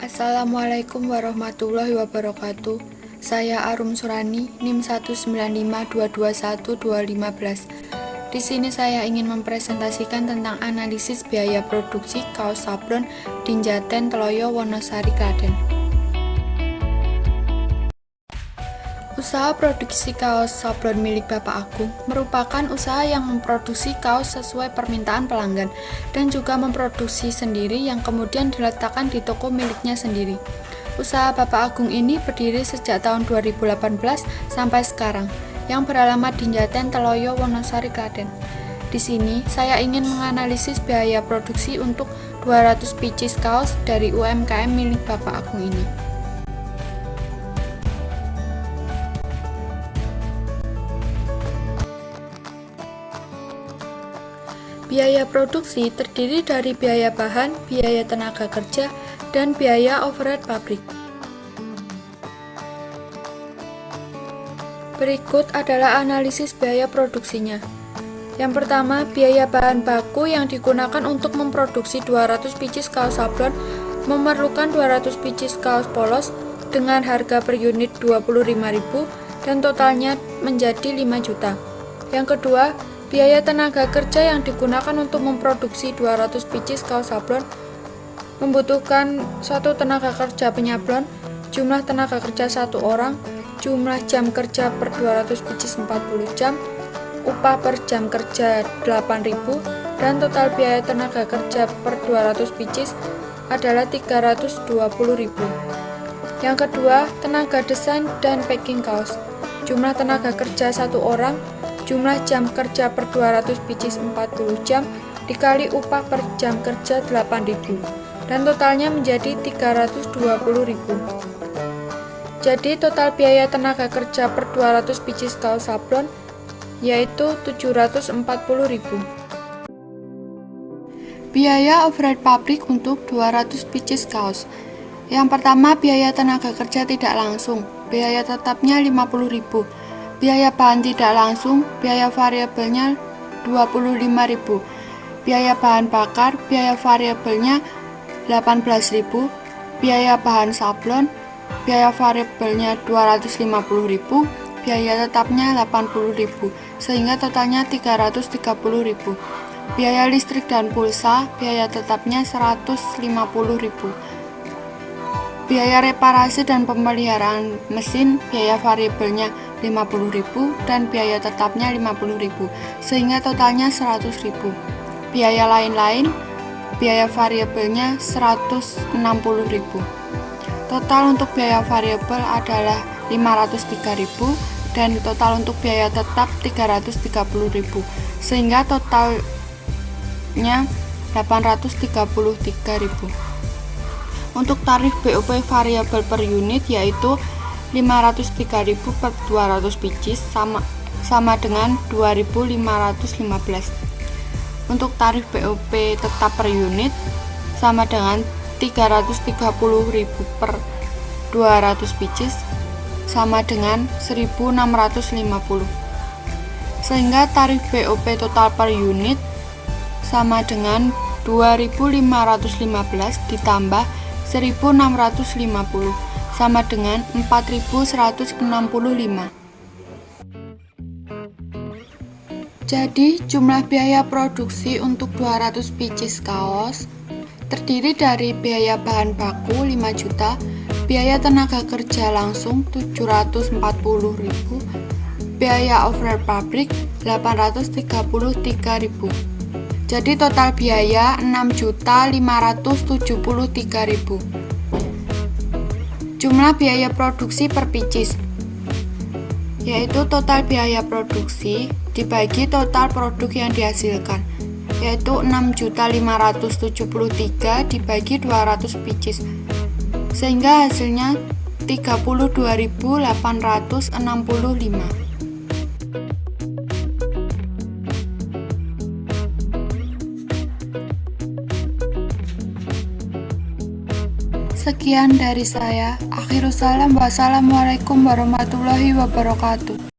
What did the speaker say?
Assalamualaikum warahmatullahi wabarakatuh. Saya Arum Surani, NIM 195221215. Di sini saya ingin mempresentasikan tentang analisis biaya produksi kaos sablon Dinjaten Teloyo Wonosari Klaten. Usaha produksi kaos sablon milik Bapak Agung merupakan usaha yang memproduksi kaos sesuai permintaan pelanggan dan juga memproduksi sendiri yang kemudian diletakkan di toko miliknya sendiri. Usaha Bapak Agung ini berdiri sejak tahun 2018 sampai sekarang, yang beralamat di Dinjaten Teloyo Wonosari Klaten. Di sini saya ingin menganalisis biaya produksi untuk 200 pieces kaos dari UMKM milik Bapak Agung ini. Biaya produksi terdiri dari biaya bahan, biaya tenaga kerja, dan biaya overhead pabrik. Berikut adalah analisis biaya produksinya. Yang pertama, biaya bahan baku yang digunakan untuk memproduksi 200 pieces kaos sablon memerlukan 200 pieces kaos polos dengan harga per unit 25.000 dan totalnya menjadi 5 juta. Yang kedua, biaya tenaga kerja yang digunakan untuk memproduksi 200 pieces kaos sablon membutuhkan satu tenaga kerja penyablon, jumlah tenaga kerja 1 orang, jumlah jam kerja per 200 pieces 40 jam, upah per jam kerja 8.000, dan total biaya tenaga kerja per 200 pieces adalah 320.000. Yang kedua, tenaga desain dan packing kaos. Jumlah tenaga kerja 1 orang, jumlah jam kerja per 200 pieces 40 jam dikali upah per jam kerja 8.000 dan totalnya menjadi 320.000. Jadi total biaya tenaga kerja per 200 pieces kaos sablon yaitu 740.000. Biaya overhead pabrik untuk 200 pieces kaos. Yang pertama, biaya tenaga kerja tidak langsung. Biaya tetapnya 50.000. Biaya bahan tidak langsung, biaya variabelnya 25.000. Biaya bahan bakar, biaya variabelnya 18.000. Biaya bahan sablon, biaya variabelnya 250.000. Biaya tetapnya 80.000, sehingga totalnya 330.000. Biaya listrik dan pulsa, biaya tetapnya 150.000. Biaya reparasi dan pemeliharaan mesin, biaya variabelnya 50.000 dan biaya tetapnya 50.000, sehingga totalnya 100.000. Biaya lain-lain, biaya variabelnya 160.000. Total untuk biaya variabel adalah 503.000 dan total untuk biaya tetap 330.000, sehingga totalnya 833.000. Untuk tarif BOP variabel per unit yaitu 503.000 per 200 pieces sama dengan 2.515. Untuk tarif BOP tetap per unit sama dengan 330.000 per 200 pieces sama dengan 1.650. Sehingga tarif BOP total per unit sama dengan 2.515 ditambah 1.650 sama dengan 4.165. Jadi jumlah biaya produksi untuk 200 pieces kaos terdiri dari biaya bahan baku 5 juta, biaya tenaga kerja langsung 740.000, biaya overhead pabrik 833.000. Jadi total biaya 6.573.000. Jumlah biaya produksi per pieces yaitu total biaya produksi dibagi total produk yang dihasilkan, yaitu 6.573 dibagi 200 pieces, sehingga hasilnya 32.865. Sekian dari saya. Akhirus salam. Wassalamualaikum warahmatullahi wabarakatuh.